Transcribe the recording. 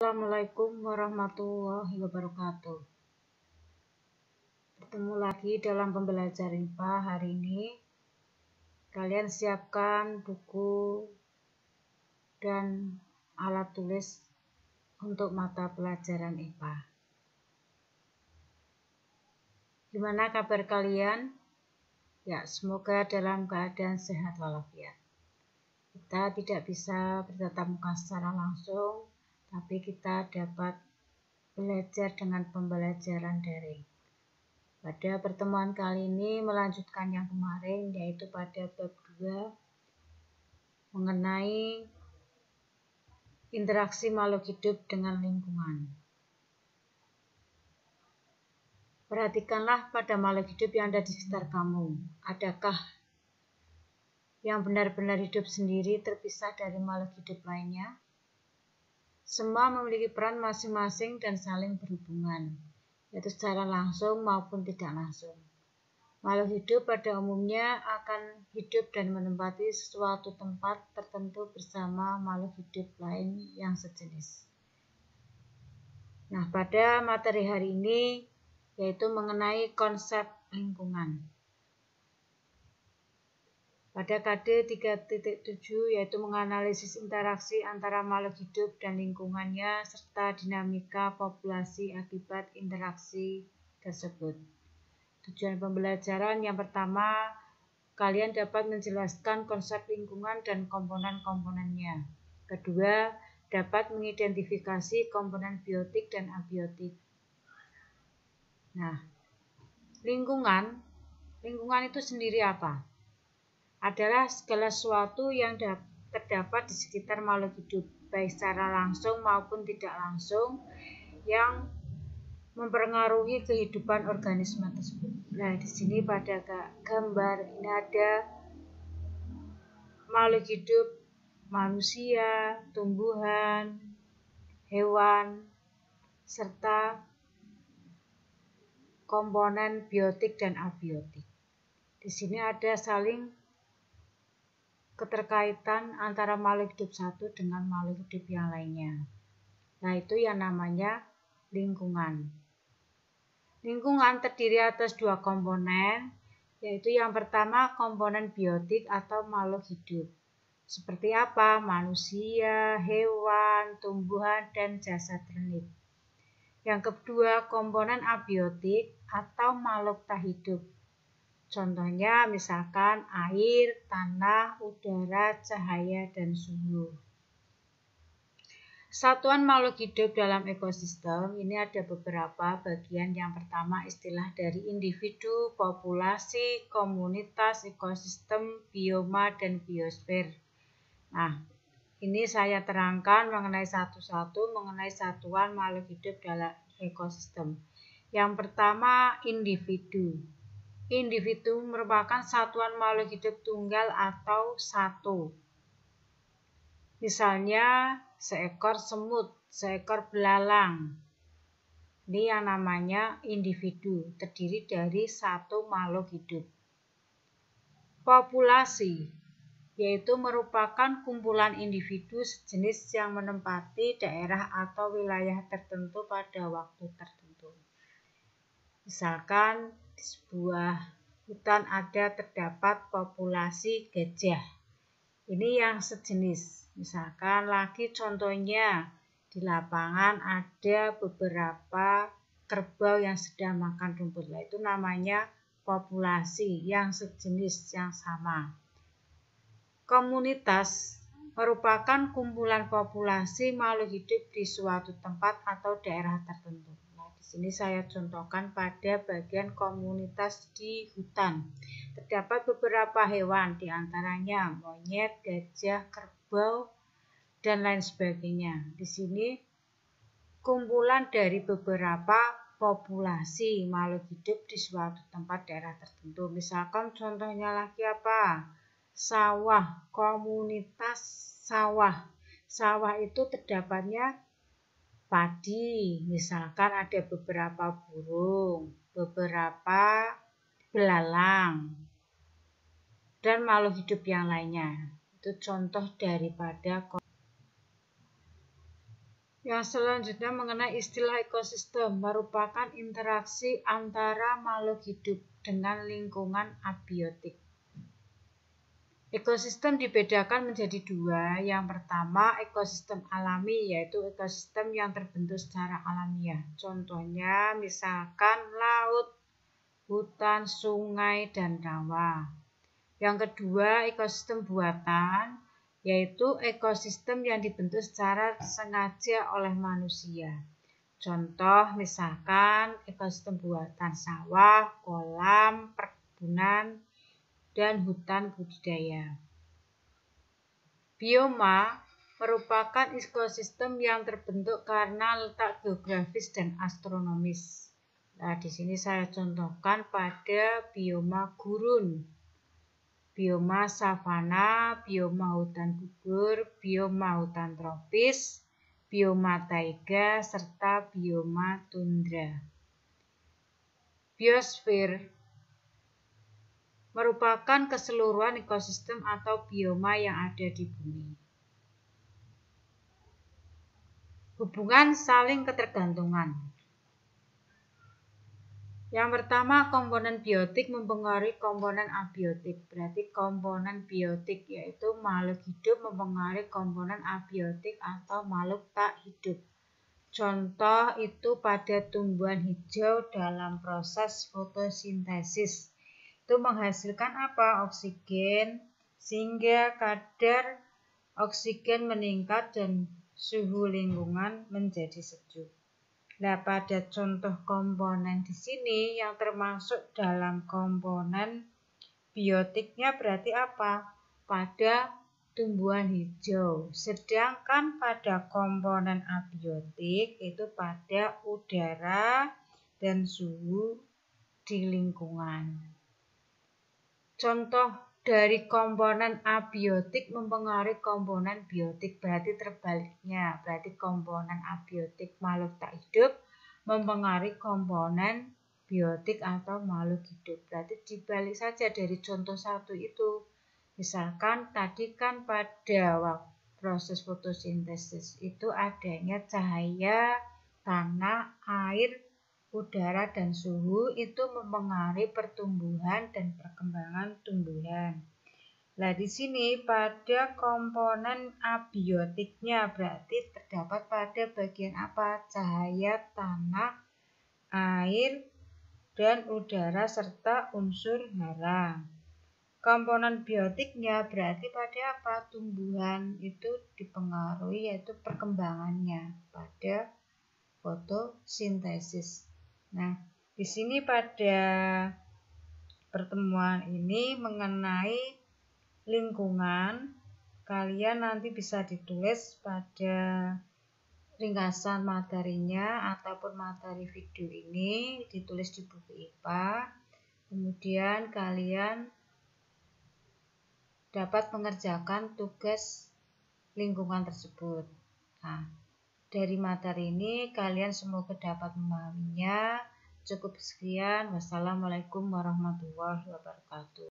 Assalamualaikum warahmatullahi wabarakatuh. Bertemu lagi dalam pembelajaran IPA hari ini. Kalian siapkan buku dan alat tulis untuk mata pelajaran IPA. Gimana kabar kalian? Ya, semoga dalam keadaan sehat walafiat. Kita tidak bisa bertatap muka secara langsung, tapi kita dapat belajar dengan pembelajaran daring. Pada pertemuan kali ini melanjutkan yang kemarin, yaitu pada bab 2 mengenai interaksi makhluk hidup dengan lingkungan. Perhatikanlah pada makhluk hidup yang ada di sekitar kamu. Adakah yang benar-benar hidup sendiri terpisah dari makhluk hidup lainnya? Semua memiliki peran masing-masing dan saling berhubungan, yaitu secara langsung maupun tidak langsung. Makhluk hidup pada umumnya akan hidup dan menempati suatu tempat tertentu bersama makhluk hidup lain yang sejenis. Nah, pada materi hari ini yaitu mengenai konsep lingkungan. Pada KD 3.7 yaitu menganalisis interaksi antara makhluk hidup dan lingkungannya serta dinamika populasi akibat interaksi tersebut. Tujuan pembelajaran yang pertama, kalian dapat menjelaskan konsep lingkungan dan komponen-komponennya. Kedua, dapat mengidentifikasi komponen biotik dan abiotik. Nah, lingkungan itu sendiri apa? Adalah segala sesuatu yang terdapat di sekitar makhluk hidup, baik secara langsung maupun tidak langsung, yang mempengaruhi kehidupan organisme tersebut. Nah, di sini pada gambar ini ada makhluk hidup, manusia, tumbuhan, hewan, serta komponen biotik dan abiotik. Di sini ada saling keterkaitan antara makhluk hidup satu dengan makhluk hidup yang lainnya. Nah, itu yang namanya lingkungan. Lingkungan terdiri atas dua komponen, yaitu yang pertama komponen biotik atau makhluk hidup. Seperti apa? Manusia, hewan, tumbuhan, dan jasad renit. Yang kedua komponen abiotik atau makhluk tak hidup. Contohnya misalkan air, tanah, udara, cahaya, dan suhu. Satuan makhluk hidup dalam ekosistem ini ada beberapa bagian. Yang pertama istilah dari individu, populasi, komunitas, ekosistem, bioma, dan biosfer. Nah, ini saya terangkan mengenai satu-satu mengenai satuan makhluk hidup dalam ekosistem. Yang pertama individu. Individu merupakan satuan makhluk hidup tunggal atau satu. Misalnya seekor semut, seekor belalang. Ini yang namanya individu, terdiri dari satu makhluk hidup. Populasi, yaitu merupakan kumpulan individu sejenis yang menempati daerah atau wilayah tertentu pada waktu tertentu. Misalkan di sebuah hutan terdapat populasi gajah. Ini yang sejenis. Misalkan lagi contohnya di lapangan ada beberapa kerbau yang sedang makan rumput. Nah, itu namanya populasi yang sejenis yang sama. Komunitas merupakan kumpulan populasi makhluk hidup di suatu tempat atau daerah tertentu. Di sini saya contohkan pada bagian komunitas di hutan. Terdapat beberapa hewan, diantaranya monyet, gajah, kerbau, dan lain sebagainya. Di sini kumpulan dari beberapa populasi makhluk hidup di suatu tempat daerah tertentu. Misalkan contohnya lagi apa? Sawah, komunitas sawah. Sawah itu terdapatnya padi, misalkan ada beberapa burung, beberapa belalang, dan makhluk hidup yang lainnya. Itu contoh daripada. Yang selanjutnya mengenai istilah ekosistem, merupakan interaksi antara makhluk hidup dengan lingkungan abiotik. Ekosistem dibedakan menjadi dua. Yang pertama, ekosistem alami, yaitu ekosistem yang terbentuk secara alamiah. Contohnya misalkan laut, hutan, sungai, dan rawa. Yang kedua, ekosistem buatan, yaitu ekosistem yang dibentuk secara sengaja oleh manusia. Contoh misalkan ekosistem buatan sawah, kolam, perkebunan, dan hutan budidaya. Bioma merupakan ekosistem yang terbentuk karena letak geografis dan astronomis. Nah, di sini saya contohkan pada bioma gurun, bioma savana, bioma hutan gugur, bioma hutan tropis, bioma taiga, serta bioma tundra. Biosfer merupakan keseluruhan ekosistem atau bioma yang ada di bumi. Hubungan saling ketergantungan. Yang pertama, komponen biotik mempengaruhi komponen abiotik. Berarti komponen biotik yaitu makhluk hidup mempengaruhi komponen abiotik atau makhluk tak hidup. Contoh itu pada tumbuhan hijau dalam proses fotosintesis. Itu menghasilkan apa? Oksigen, sehingga kadar oksigen meningkat dan suhu lingkungan menjadi sejuk. Nah, pada contoh komponen di sini yang termasuk dalam komponen biotiknya berarti apa? Pada tumbuhan hijau. Sedangkan pada komponen abiotik itu pada udara dan suhu di lingkungan. Contoh dari komponen abiotik mempengaruhi komponen biotik, berarti terbaliknya. Berarti komponen abiotik makhluk tak hidup mempengaruhi komponen biotik atau makhluk hidup. Berarti dibalik saja dari contoh satu itu. Misalkan tadi kan pada proses fotosintesis itu adanya cahaya, tanah, air, udara, dan suhu itu mempengaruhi pertumbuhan dan perkembangan tumbuhan. Nah, di sini pada komponen abiotiknya berarti terdapat pada bagian apa? Cahaya, tanah, air, dan udara serta unsur hara. Komponen biotiknya berarti pada apa? Tumbuhan itu dipengaruhi yaitu perkembangannya pada fotosintesis. Nah, di sini pada pertemuan ini mengenai lingkungan, kalian nanti bisa ditulis pada ringkasan materinya ataupun materi video ini, ditulis di buku IPA. Kemudian kalian dapat mengerjakan tugas lingkungan tersebut. Nah, dari materi ini kalian semoga dapat memahaminya. Cukup sekian. Wassalamualaikum warahmatullahi wabarakatuh.